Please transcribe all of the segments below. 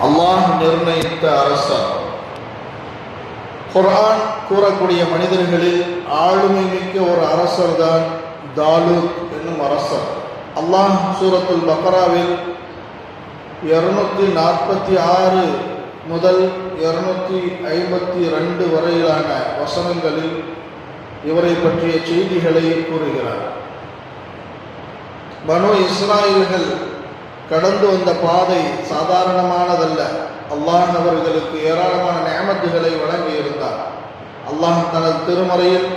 அல்லாஹ் நிர்ணயித்த அரசர். குர்ஆன் கூறக்கூடிய மனிதர்களில் ஆளுமை மிக்க ஒரு அரசர் தான் தாலூத் என்னும் அரசர். அல்லாஹ் சூரத்துல் பக்ராவில் 246 முதல் 252 வரையிலான வசனங்களில் இவரை பற்றிய செய்திகளை கூறுகிறார். பனு இஸ்ராயீல்கள் கடந்து வந்த பாதை சாதாரணமானதல்ல. அல்லாஹ் அவர்களுக்கு ஏராளமான நிஅமத்துகளை வழங்கி இருந்தார். அல்லாஹ் தனது திருமறையில்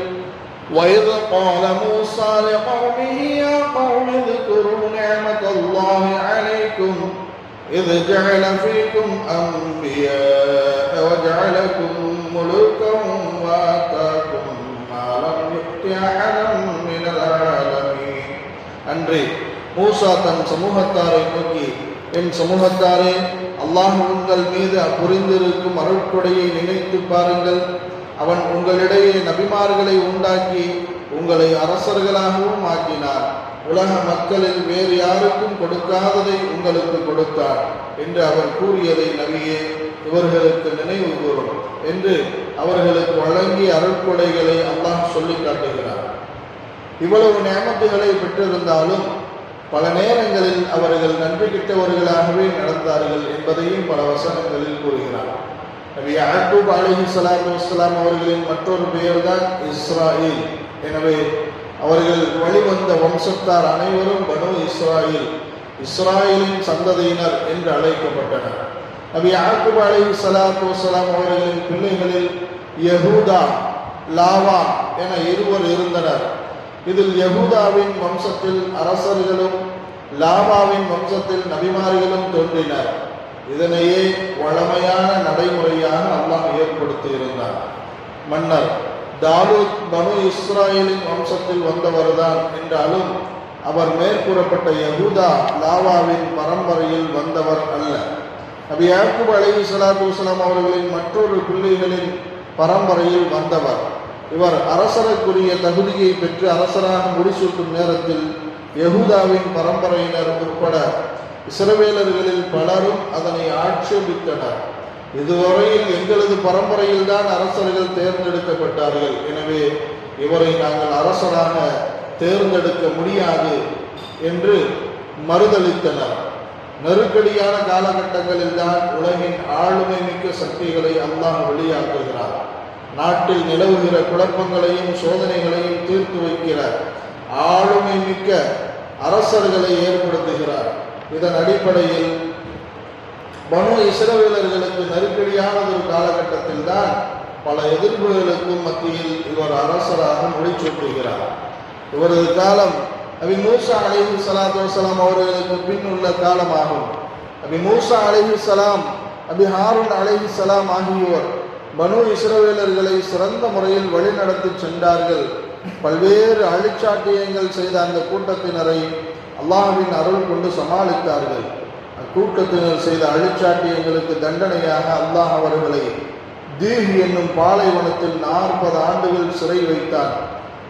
وَإِذْ قَالَ مُوسَى لِقَوْمِهِ يَا قَوْمِ اذْكُرُوا نِعْمَةَ اللَّهِ عَلَيْكُمْ إِذْ جَعَلَ فِيكُمْ أَنْبِيَاءَ وَجَعَلَكُمْ مُلُوكًا وَآتَاكُمْ مَا لَمْ يُؤْتِ أَحَدًا مِنَ الْعَالَمِينَ. அன்றே மூசா தன் சமூகத்தாரை நோக்கி, என் சமூகத்தாரே, அல்லாஹ் உங்கள் மீது புரிந்திருக்கும் அருட்கொடையை நினைத்து பாருங்கள். அவன் உங்களிடையே நபிமார்களை உண்டாக்கி உங்களை அரசர்களாகவும் ஆக்கினார். உலக மக்களில் வேறு யாருக்கும் கொடுக்காததை உங்களுக்கு கொடுத்தார் என்று அவர் கூறியதை நபியே இவர்களுக்கு நினைவு கூறும் என்று அவர்களுக்கு வழங்கிய அருட்கொடைகளை அல்லாஹ் சொல்லி காட்டுகிறார். இவ்வளவு நியமத்துகளை பெற்றிருந்தாலும் பல நேரங்களில் அவர்கள் நன்றி கிட்டவர்களாகவே நடந்தார்கள் என்பதையும் பல வசனங்களில் கூறுகிறார். நபி யாக்கூப் அலைஹிஸ்ஸலாத்து வஸ்ஸலாம் அவர்களின் மற்றொரு பெயர் தான் இஸ்ராயில். எனவே அவர்கள் வழிவந்த வம்சத்தார் அனைவரும் பனு இஸ்ராயில், இஸ்ராயலின் சந்ததியினர் என்று அழைக்கப்பட்டனர். நபி யாக்கூப் அலைஹிஸ்ஸலாத்து வஸ்ஸலாம் அவர்களின் பிள்ளைகளில் யஹூதா, லாவா என இருவர் இருந்தனர். இதில் யஹூதாவின் வம்சத்தில் அரசர்களும் லாபாவின் வம்சத்தில் நபிமார்களும் தோன்றினர். இதனையே வழமையான நடைமுறையாக அல்லாஹ் ஏற்படுத்தி இருந்தார். மன்னர் தாலூத் பனு இஸ்ராயலின் வம்சத்தில் வந்தவர்தான் என்றாலும் அவர் மேற்கூறப்பட்ட யஹூதா லாவாவின் பரம்பரையில் வந்தவர் அல்ல. நபி யாக்கூப் அலைஹிஸ்ஸலாத்து வஸ்ஸலாம் அவர்களின் மற்றொரு பிள்ளைகளின் பரம்பரையில் வந்தவர். இவர் அரசருக்குரிய தகுதியை பெற்று அரசராக முடிசூட்டும் நேரத்தில் யஹூதாவின் பரம்பரையினர் உட்பட இஸ்ரவேலர்களில் பலரும் அதனை ஆட்சேபித்தனர். இதுவரையில் எங்களது பரம்பரையில் தான் அரசர்கள் தேர்ந்தெடுக்கப்பட்டார்கள், எனவே இவரை நாங்கள் அரசராக தேர்ந்தெடுக்க முடியாது என்று மறுதளித்தனர். நெருக்கடியான காலகட்டங்களில் தான் உலகின் ஆளுமை மிக்க சக்திகளை அல்லாஹ் வெளியாக்குகிறார். நாட்டில் நிலவுகிற குழப்பங்களையும் சோதனைகளையும் தீர்த்து வைக்கிற ஆளுமை மிக்க அரசர்களை ஏற்படுத்துகிறார். இதன் அடிப்படையில் பனு இஸ்ரவேலர்களுக்கு நெருக்கடியானதொரு காலகட்டத்தில் தான் பல எதிர்ப்புகளுக்கும் மத்தியில் இவர் அரசராக முடிசூட்டுகிறார். இவரது காலம் நபி மூசா அலைஹிஸ்ஸலாத்து வஸ்ஸலாம் அவர்களுக்கு பின் உள்ள காலமாகும். நபி மூசா அலைஹிஸ்ஸலாம், நபி ஹாரூன் அலைஹிஸ்ஸலாம் ஆகியோர் பனு இஸ்ரவேலர்களை சிறந்த முறையில் வழிநடத்தி சென்றார்கள். பல்வேறு அழிச்சாட்டியங்கள் செய்த அந்த கூட்டத்தினரை அல்லாஹ்வின் அருள் கொண்டு சமாளித்தார்கள். அக்கூட்டத்தினர் செய்த அழிச்சாட்டியங்களுக்கு தண்டனையாக அல்லாஹ் அவர்களை தீஹ் என்னும் பாலைவனத்தில் 40 ஆண்டுகள் சிறை வைத்தார்.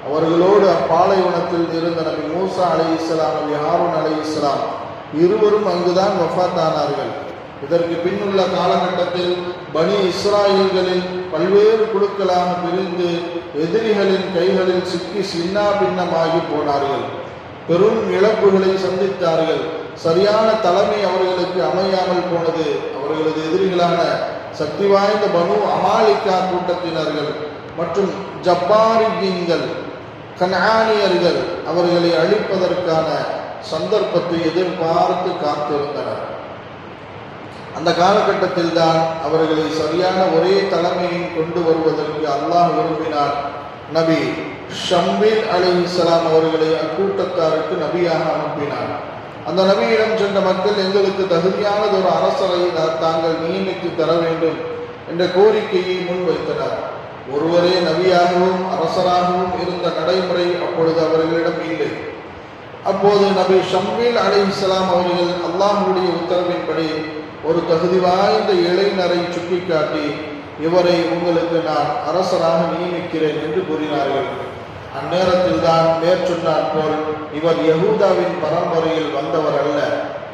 அவர்களோடு அப்பாலைவனத்தில் இருந்த நபி மூசா அலைஹிஸ்ஸலாம், நபி ஹாரூன் அலைஹிஸ்ஸலாம் இருவரும் அங்குதான் வஃபாத்தானார்கள். இதற்கு பின்னுள்ள காலகட்டத்தில் பனி இஸ்ராயல்களில் பல்வேறு குழுக்களாக பிரிந்து எதிரிகளின் கைகளில் சிக்கி சின்னா பின்னமாகி போனார்கள். பெரும் இழப்புகளை சந்தித்தார்கள். சரியான தலைமை அவர்களுக்கு அமையாமல் போனது. அவர்களது எதிரிகளான சக்தி வாய்ந்த பனு அமாலிகா கூட்டத்தினர்கள் மற்றும் ஜப்பாரிகள், கனானியர்கள் அவர்களை அழிப்பதற்கான சந்தர்ப்பத்தை எதிர்பார்த்து காத்திருந்தனர். அந்த காலகட்டத்தில் தான் அவர்களை சரியான ஒரே தலைமையை கொண்டு வருவதற்கு அல்லாஹ் விரும்பினார். நபி ஷம்பீல் அலைஹிஸ்ஸலாம் அவர்களை அக்கூட்டத்தாருக்கு நபியாக அனுப்பினார். அந்த நபியிடம் சென்ற மக்கள், எங்களுக்கு தகுதியானது ஒரு அரசரை தாங்கள் நியமித்து தர வேண்டும் என்ற கோரிக்கையை முன்வைத்தனர். ஒருவரே நபியாகவும் அரசராகவும் இருந்த நடைமுறை அப்பொழுது அவர்களிடம் இல்லை. அப்போது நபி ஷம்பீல் அலைஹிஸ்ஸலாம் அவர்கள் அல்லாஹ்வுடைய உத்தரவின்படி ஒரு தகுதி வாய்ந்த இளைஞரை சுட்டிக்காட்டி, இவரை உங்களுக்கு நான் அரசராக நியமிக்கிறேன் என்று கூறினார்கள். அந்நேரத்தில் தான் மேற்சொன்னார் போல் இவர் யஹூதாவின் பரம்பரையில் வந்தவர் அல்ல,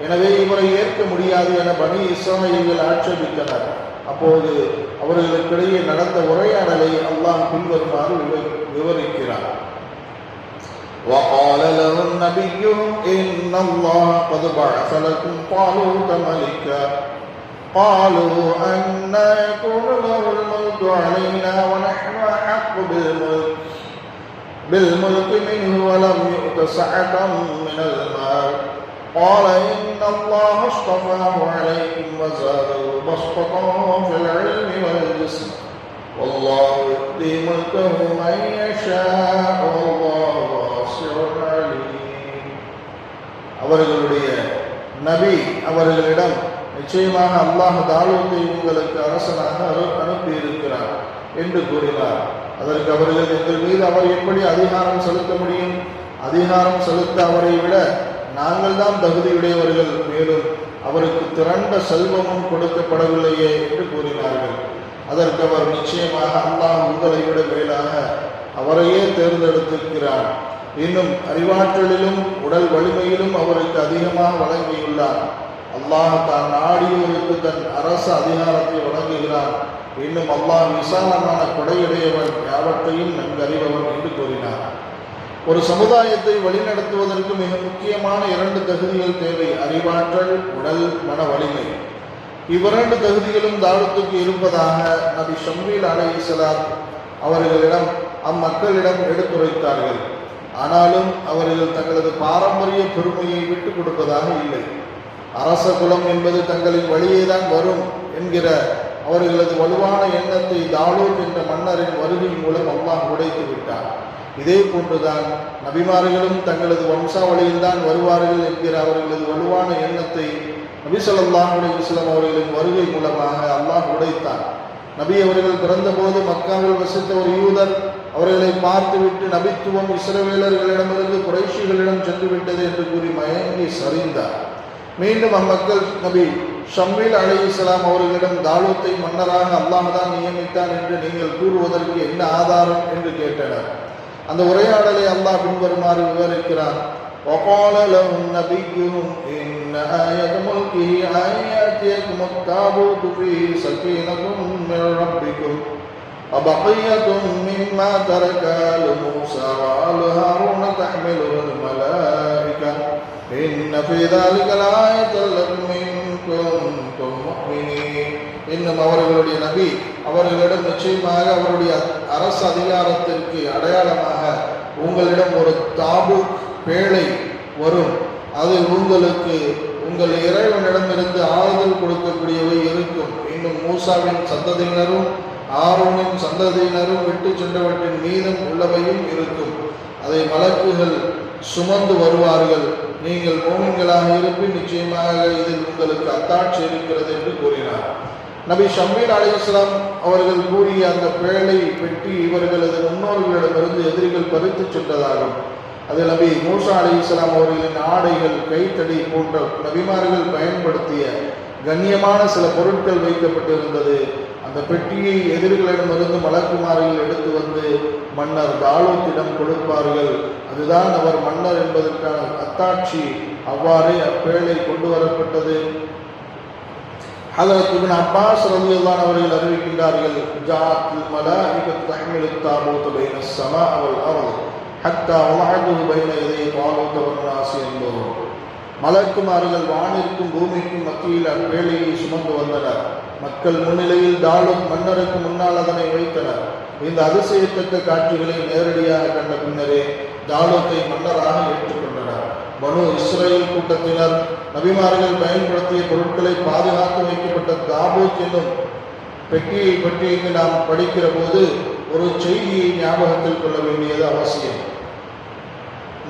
எனவே இவரை ஏற்க முடியாது என பனி இஸ்ராயீல்கள் ஆட்சேபித்தனர். அப்போது அவர்களுக்கிடையே நடந்த உரையாடலை அல்லாஹ் பின்வருமாறு விவரிக்கிறார். وقال لهم نبيهم إن الله قد بعث لكم طالوت ملكا قالوا أنى يكون له الملك علينا ونحن أحق بالملك منه ولم يؤت سعة من المال قال إن الله اصطفاه عليكم وزاده بسطة في العلم والجسم والله يؤتي ملكه من يشاء والله واسع عليم. அவர்களுடைய நபி அவர்களிடம், நிச்சயமாக அல்லாஹ் தாலூத்தை உங்களுக்கு அரசனாக அனுப்பியிருக்கிறார் என்று கூறினார். அதற்கு அவர்கள், எங்கள் மீது அவர் எப்படி அதிகாரம் செலுத்த முடியும்? அதிகாரம் செலுத்த அவரை விட நாங்கள் தான் தகுதியுடையவர்கள், மேலும் அவருக்கு திரண்ட செல்வமும் கொடுக்கப்படவில்லையே என்று கூறினார்கள். அதற்கு அவர், நிச்சயமாக அல்லாஹ் உங்களை விட மேலாக அவரையே தேர்ந்தெடுத்திருக்கிறார். இன்னும் அறிவாற்றலிலும் உடல் வலிமையிலும் அவருக்கு அதிகமாக வழங்கியுள்ளார். அல்லாஹ் தான் நாடியோருக்கு தன் அரச அதிகாரத்தை வழங்குகிறான். இன்னும் அல்லாஹ் விசாலமான கொடையுடையவன், யாவற்றையும் நன்கு அறிபவன் என்று கூறினார். ஒரு சமுதாயத்தை வழிநடத்துவதற்கு மிக முக்கியமான 2 தகுதிகள் தேவை: அறிவாற்றல், உடல் மன வலிமை. இவ்விரண்டு தகுதிகளும் தாவூதுக்கு இருப்பதாக நபி ஷமீல் அலைஹிஸ்ஸலாம் அவர்களிடம் அம்மக்களிடம் எடுத்துரைத்தார்கள். ஆனாலும் அவர்கள் தங்களது பாரம்பரிய பெருமையை விட்டுக் கொடுப்பதாக இல்லை. அரச குலம் என்பது தங்களின் வழியேதான் வரும் என்கிற அவர்களது வலுவான எண்ணத்தை தாலூத் என்ற மன்னரின் வருகை மூலம் அல்லாஹ் உடைத்து விட்டார். இதே போன்றுதான் நபிமார்களும் தங்களது வம்சாவளியில்தான் வருவார்கள் என்கிற அவர்களது வலுவான எண்ணத்தை நபி ஸல்லல்லாஹு அலைஹி வஸல்லம் அவர்களின் வருகை மூலமாக அல்லாஹ் உடைத்தார். நபி அவர்கள் பிறந்தபோது மக்காவில் வசித்த ஒரு யூதர் அவர்களை பார்த்துவிட்டு, நபித்துவம் இஸ்ரவேலர்களிடமிருந்து குறைஷிகளிடம் சென்று விட்டது என்று கூறி மயங்கி சரிந்தார். மீண்டும் அம்மக்கள் நபி ஷமீல் அலைஹிஸ்ஸலாம் அவர்களிடம், தாலூத்தை மன்னராக அல்லாஹ் தான் நியமித்தான் என்று நீங்கள் கூறுவதற்கு என்ன ஆதாரம் என்று கேட்டனர். அந்த உரையாடலை அல்லாஹ் பின்வருமாறு விவரிக்கிறான். وقال لهم نبيهم إن آية ملكه أن يأتيكم التابوت فيه سكينة من ربكم وبقية مما ترك آل موسى وآل هارون تحمله الملائكة إن في ذلك لآية لكم إن كنتم مؤمنين. இன்னும் அவர்களுடைய நபி அவர்களிடம், நிச்சயமாக அவருடைய அரசு அதிகாரத்திற்கு அடையாளமாக உங்களிடம் ஒரு தாபூத் பேழை வரும். அதில் உங்களுக்கு உங்கள் இறைவனிடமிருந்து ஆறுதல் கொடுக்கக்கூடியவை இருக்கும். இன்னும் மூசாவின் சந்ததியினரும் ஆரோனின் சந்ததியினரும் விட்டு சென்றவற்றின் மீதும் உள்ளவையும் இருக்கும். அதை மலக்குகள் சுமந்து வருவார்கள். நீங்கள் மோமின்களாக இருப்பின் நிச்சயமாக இதில் உங்களுக்கு அத்தாட்சி இருக்கிறது என்று கூறினார். நபி ஷமீல் அலைஹிஸ்ஸலாம் அவர்கள் கூறிய அந்த பேழை பெட்டி இவர்களது முன்னோர்களிடமிருந்து எதிரிகள் பறித்து சென்றதாகும். அதில் நபி மூசா அலைஹிஸ்ஸலாம் அவர்களின் ஆடைகள், கைத்தடி போன்ற நபிமார்கள் பயன்படுத்திய கண்ணியமான சில பொருட்கள் வைக்கப்பட்டிருந்தது. அந்த பெட்டியை எதிரிகளிடமிருந்து மலக்குமார்கள் எடுத்து வந்து மன்னர் தாலூத்திடம் கொடுப்பார்கள். அதுதான் அவர் மன்னர் என்பதற்கான அத்தாட்சி. அவ்வாறே அப்பேழை கொண்டு வரப்பட்டது. ஹஜ்ரத் இப்னு அப்பாஸ் ரலியல்லாஹு அவர்கள் அறிவிக்கின்றார்கள், ஜாஅத்துல் மலாயிகத்து தஹ்மிலுத் தாபூத் பைன ஸமா வல் அர்த் ஹத்தா வலஅதுஹு பைன யதை தாலூத் வன் நாஸ் என்பவர். மலக்குமார்கள் வானிற்கும் பூமிக்கும் மத்தியில் அப்பேழையை சுமந்து வந்தனர். மக்கள் முன்னிலையில் தாலூத் மன்னருக்கு முன்னால் அதனை வைத்தனர். இந்த அதிசயத்தக்க காட்சிகளை நேரடியாக கண்ட பின்னரே தாலூத்தை மன்னராக ஏற்றுக்கொண்டனர். பனு இஸ்ரேல் கூட்டத்தினர் நபிமார்கள் பயன்படுத்திய பொருட்களை பாதுகாத்து வைக்கப்பட்ட தாபூத் என்னும் பெட்டியை பற்றி இங்கு நாம் படிக்கிற போது ஒரு செய்தியை ஞாபகத்தில் கொள்ள வேண்டியது அவசியம்.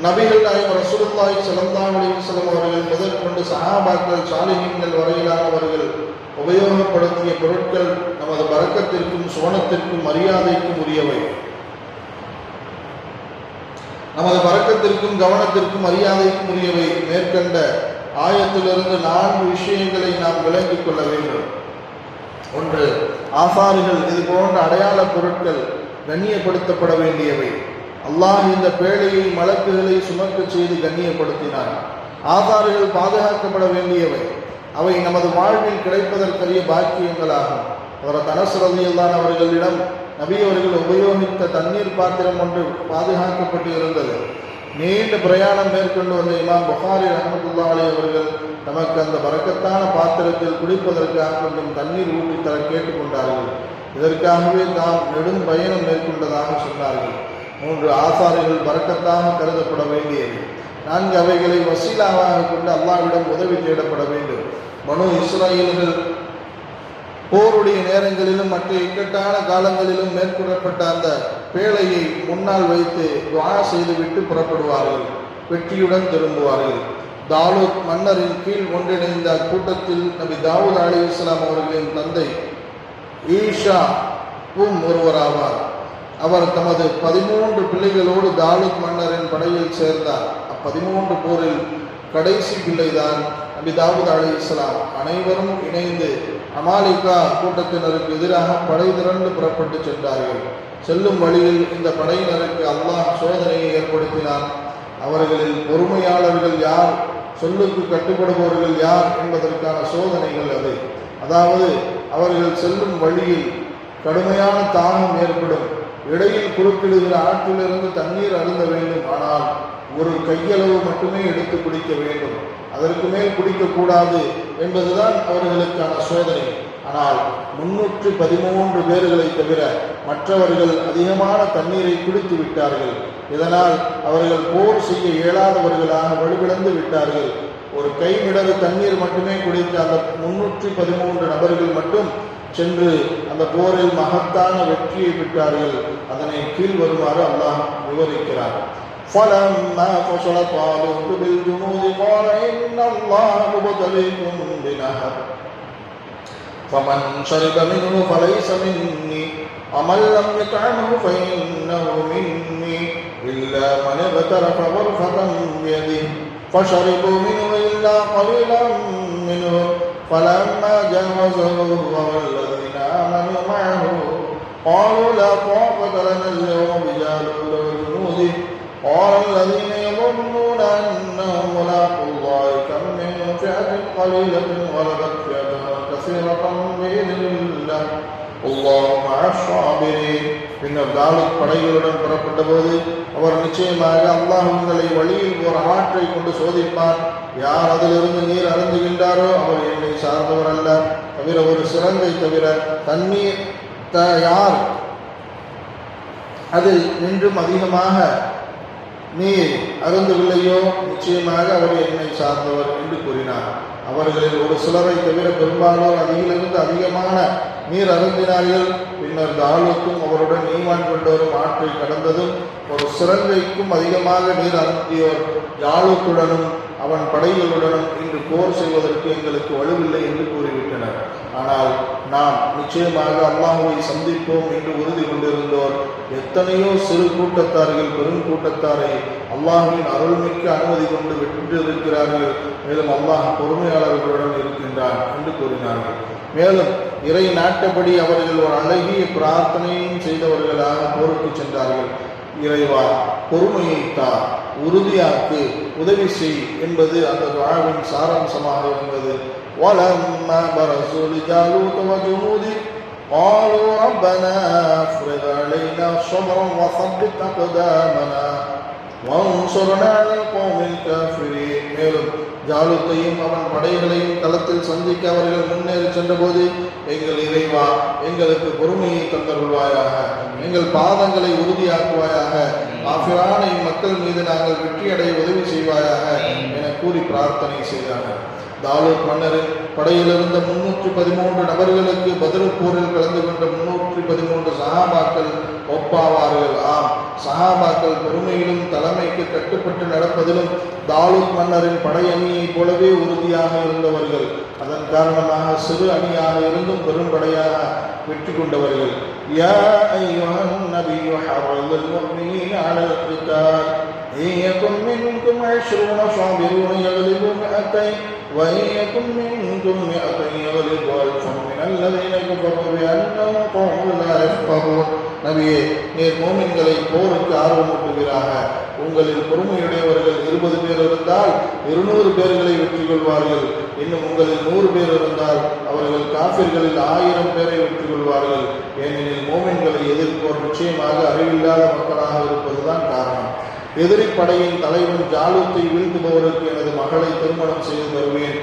நபிகள் நாயகம் ரசூலுல்லாஹி ஸல்லல்லாஹு அலைஹி வஸல்லம் அவர்கள் முதற்கொண்டு சஹாபாக்கள், சாலிஹீன்கள் வரையிலானவர்கள் உபயோகப்படுத்திய பொருட்கள் நமது பரக்கத்திற்கும் சுவனத்திற்கும் மரியாதைக்கும் உரியவை. நமது பரக்கத்திற்கும் கவனத்திற்கும் மரியாதைக்கும் உரியவை. மேற்கண்ட ஆயத்திலிருந்து 4 விஷயங்களை நாம் விளங்கிக் கொள்ள வேண்டும். ஒன்று, ஆசாரிகள், இது போன்ற அடையாள பொருட்கள் கண்ணியப்படுத்தப்பட வேண்டியவை. அல்லாஹ் இந்த பேழையை மலக்குகளை சுமக்க செய்து கண்ணியப்படுத்தினார். ஆதார்கள் பாதுகாக்கப்பட வேண்டியவை, அவை நமது வாழ்வில் கிடைப்பதற்கரிய பாக்கியங்களாகும். அவரது அனஸ் ரலியல்லாஹு அன்ஹு அவர்களிடம் நபி அவர்கள் உபயோகித்த தண்ணீர் பாத்திரம் ஒன்று பாதுகாக்கப்பட்டு இருந்தது. நீண்ட பிரயாணம் மேற்கொண்டு வந்த இமாம் புகாரி ரஹ்மத்துல்லாஹி அலைஹி அவர்கள் நமக்கு அந்த பரக்கத்தான பாத்திரத்தில் குடிப்பதற்காக கொஞ்சம் தண்ணீர் ஊற்றி தர கேட்டுக்கொண்டார்கள். இதற்காகவே நாம் நெடும் பயணம் மேற்கொண்டதாக சொன்னார்கள். 3 ஆசாரிகள் பரக்கத்தாக கருதப்பட வேண்டியது. 4 அவைகளை வசீலாவாக கொண்டு அல்லாஹ்விடம் உதவி தேடப்பட வேண்டும். பனு இஸ்ராயீல்கள் போருடைய நேரங்களிலும் மற்ற இக்கட்டான காலங்களிலும் மேற்கொள்ளப்பட்ட அந்த பேழையை முன்னால் வைத்து துஆ செய்துவிட்டு புறப்படுவார்கள். வெற்றியுடன் திரும்புவார்கள். தாலூத் மன்னரின் கீழ் ஒன்றிணைந்த கூட்டத்தில் நபி தாவூத் அலைஹிஸ்ஸலாம் அவர்களின் தந்தை ஈஷாவும் ஒருவராவார். அவர் தமது 13 பிள்ளைகளோடு தாலூத் மன்னரின் படையில் சேர்ந்தார். 13 போரில் கடைசி பிள்ளைதான் நபி தாவூத் அலைஹிஸ்ஸலாம். அனைவரும் இணைந்து அமாலிகா கூட்டத்தினருக்கு எதிராக படை திரண்டு புறப்பட்டு சென்றார்கள். செல்லும் வழியில் இந்த படையினருக்கு அல்லாஹ் சோதனையை ஏற்படுத்தினான். அவர்களில் பொறுமையாளர்கள் யார், சொல்லுக்கு கட்டுப்படுபவர்கள் யார் என்பதற்கான சோதனைகள் அது. அதாவது அவர்கள் செல்லும் வழியில் கடுமையான தாகம் ஏற்படும். இடையில் குறுக்கிடுகிற ஆற்றிலிருந்து தண்ணீர் அருந்த வேண்டும். ஆனால் ஒரு கையளவு மட்டுமே எடுத்து குடிக்க வேண்டும், அதற்கு மேல் குடிக்கக்கூடாது என்பதுதான் அவர்களுக்கான சோதனை. ஆனால் 313 பேர்களை தவிர மற்றவர்கள் அதிகமான தண்ணீரை குடித்து விட்டார்கள். இதனால் அவர்கள் போர் செய்ய இயலாதவர்களாக வலுவிழந்து விட்டார்கள். ஒரு கைமிடறு தண்ணீர் மட்டுமே குடித்த அந்த 313 நபர்கள் மட்டும் சென்று அந்த போரில் மகத்தான வெற்றியை பெற்றார்கள். அதனை கீழ் வருமாறு அல்லாஹ் விவரிக்கிறார். فَلَمَّا فَصَلَ طَالُوتُ بِالْجُنُودِ قَالَ إِنَّ اللَّهَ مُبْتَلِيكُم بِنَهَرٍ فَمَنْ شَرِبَ مِنْهُ فَلَيْسَ مِنِّي وَمَنْ لَمْ يَطْعَمْهُ فَإِنَّهُ مِنِّي إِلَّا مَنِ اغْتَرَفَ غُرْفَةً بِيَدِهِ فَشَرِبُوا مِنْهُ إِلَّا قَلِيلًا مِنْهُمْ فَلَمَّا جَاوَزَهُ هُوَ وَالَّذِينَ آمَنُوا مَعَهُ قَالُوا لَا طَاقَةَ لَنَا الْيَوْمَ بِجَالُوتَ وَجُنُودِهِ قَالَ الَّذِينَ يَظُنُّونَ أَنَّهُم مُّلَاقُو اللَّهِ كَم مِّن فِئَةٍ قَلِيلَةٍ غَلَبَتْ فِئَةً كَثِيرَةً بِإِذْنِ اللَّهِ وَاللَّهُ مَعَ الصَّابِرِينَ. பின்னர் தாலூத் படைகளுடன் புறப்பட்ட போது அவர் நிச்சயமாக அல்லாஹ் உங்களை வழியில் ஒரு ஆற்றை கொண்டு சோதிப்பார். யார் அதிலிருந்து நீர் அருந்துகின்றாரோ அவர் என்னை சார்ந்தவர் அல்ல, தவிர ஒரு சிறங்கை தவிர தண்ணீர் யார் அதில் நின்றும் அதிகமாக நீர் அருந்தவில்லையோ நிச்சயமாக அவர் என்னை சார்ந்தவர் என்று கூறினார். அவர்களில் ஒரு சிலரை தவிர பெரும்பாலோர் அதிலிருந்து அதிகமான நீர் அருந்தினார்கள். பின்னர் தாலூத்தும் அவருடன் ஈமான் கொண்டோரும் ஆற்றை கடந்ததும் ஒரு சிறங்கைக்கும் அதிகமாக நீர் அருந்தியோர் ஜாலூத்துடனும் அவன் படைகளுடனும் இன்று போர் செய்வதற்கு எங்களுக்கு வலுவில்லை என்று கூறிவிட்டனர். ஆனால் நாம் நிச்சயமாக அல்லாஹ்வை சந்திப்போம் என்று உறுதி கொண்டிருந்தோர் எத்தனையோ சிறு கூட்டத்தார்கள் பெரும் கூட்டத்தாரை அல்லாஹ்வின் அருள்மிக்க அனுமதி கொண்டு வென்றிருக்கிறார்கள். மேலும் அல்லாஹ் பொறுமையாளர்களுடன் இருக்கின்றான் என்று கூறினார்கள். மேலும் இறை நாட்டப்படி அவர்கள் ஒரு அழகிய பிரார்த்தனையும் செய்தவர்களாக போருக்கு சென்றார்கள். இறைவா, பொறுமையை தா, உறுதியாக்கு, உதவி செய் என்பது அந்த துஆவின் சாராம்சமாக இருந்தது. وَلَمَّا بَرَزُوا لِجَالُوتَ وَجُنُودِهِ قَالُوا رَبَّنَا أَفْرِغْ عَلَيْنَا صَبْرًا وَثَبِّتْ أَقْدَامَنَا وَانصُرْنَا عَلَى الْقَوْمِ الْكَافِرِينَ. மேலும் ஜாலூத்தையும் அவன் படைகளையும் களத்தில் சந்திக்க அவர்கள் முன்னேறி சென்றபோது, எங்கள் இறைவா, எங்களுக்கு பொறுமையை தந்தருள்வாயாக, எங்கள் பாதங்களை உறுதியாக்குவாயாக, காஃபிரான மக்கள் மீது நாங்கள் வெற்றியடைய உதவி செய்வாயாக என கூறி பிரார்த்தனை செய்தார்கள். தாலூத் மன்னரின் படையிலிருந்த 313 நபர்களுக்கு பத்ர் போரில் கலந்து கொண்ட 313 சஹாபாக்கள் ஒப்பாவார்கள். ஆம், சஹாபாக்கள் பொறுமையிலும் தலைமைக்கு கட்டுப்பட்டு நடப்பதிலும் தாலூத் மன்னரின் படை அணியைப் போலவே உறுதியாக இருந்தவர்கள். அதன் காரணமாக சிறு அணியாக இருந்தும் பெரும் படையாக வெற்றி கொண்டவர்கள். யா அய்யுஹன் நபியு ஹர்ரில் முஃமினீன அலல் கிதால் இன் யகுன் மின்கும் 20 ஸாபிரூன யக்லிபு மிஅத்தைன் وإن يكن منكم 100 يغلبوا ألفا من الذين كفروا بأنهم قوم لا يفقهون. நபியே, நீர் மோமின்களை போருக்கு ஆர்வமூட்டுகிறாக. உங்களில் பொறுமையுடையவர்கள் 20 பேர் இருந்தால் 200 பேர்களை வெற்றி கொள்வார்கள். இன்னும் உங்களில் 100 பேர் இருந்தால் அவர்கள் காஃபிர்களில் 1000 பேரை வெற்றி கொள்வார்கள். ஏனெனில் மோமின்களை எதிர்ப்போர் நிச்சயமாக அறிவில்லாத மக்களாக இருப்பதுதான் காரணம். எதிரி படையின் தலைவன் ஜாலூத்தை வீழ்த்துபவருக்கு எனது மகளை திருமணம் செய்து தருவேன்,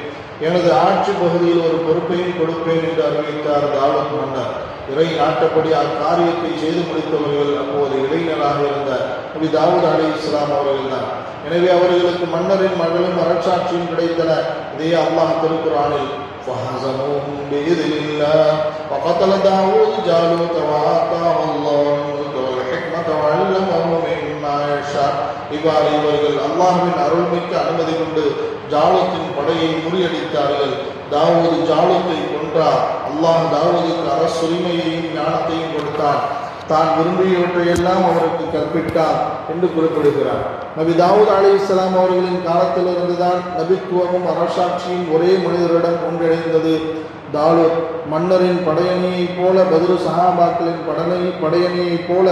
எனது ஆட்சி பகுதியில் ஒரு பொறுப்பையும் கொடுப்பேன் என்று அறிவித்தார் தாவூத் மன்னர். இறை நாட்டப்படி அக்காரியத்தை செய்து முடித்தவர்கள் அப்போது இளைஞராக இருந்த நபி தாவூத் அலைஹிஸ்ஸலாம் அவர்கள் தான். எனவே அவர்களுக்கு மன்னரின் மகளும் அரசாட்சியும் கிடைத்தன. இதே அல்லாஹ் திருக்குர்ஆனில் فَهَزَمُوهُمْ بِإِذْنِ اللَّهِ وَقَتَلَ دَاوُودُ جَالُوتَ وَآتَاهُ اللَّهُ الْمُلْكَ وَالْحِكْمَةَ وَعَلَّمَهُ مِمَّا يَشَاءُ. இவ்வாறு இவர்கள் அல்லாஹ்வின் அருள்மிக்க அனுமதி கொண்டு ஜாலூத்தின் படையை முறியடித்தார்கள். தாவூது ஜாலூத்தை கொன்றார். அல்லாஹ் தாவூதுக்கு அரசுரிமையையும் ஞானத்தையும் கொடுத்தான். தான் விரும்பியவற்றையெல்லாம் அவருக்கு கற்பித்தார் என்று குறிப்பிடுகிறார். நபி தாவூத் அலைஹிஸ்ஸலாம் அவர்களின் காலத்திலிருந்துதான் நபித்துவமும் அரசாட்சியும் ஒரே மனிதரிடம் ஒன்றிணைந்தது. தாலூத் மன்னரின் படையணியைப் போல, பத்ரு சஹாபாக்களின் படையணியைப் போல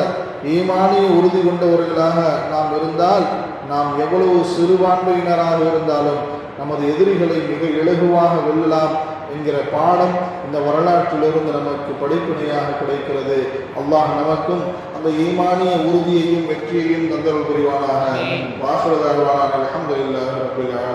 ஈமானிய உறுதி கொண்டவர்களாக நாம் இருந்தால், நாம் எவ்வளவு சிறுபான்மையினராக இருந்தாலும் நமது எதிரிகளை மிக இலகுவாக வெல்லலாம் என்கிற பாடம் இந்த வரலாற்றிலிருந்து நமக்கு படிப்பினையாக கிடைக்கிறது. அல்லாஹ் நமக்கும் அந்த ஈமானிய உறுதியையும் வெற்றியையும் தந்தருள் புரிவானாக. வாஹிரு தஅவானா அல்ஹம்துலில்லாஹி ரப்பில் ஆலமீன்.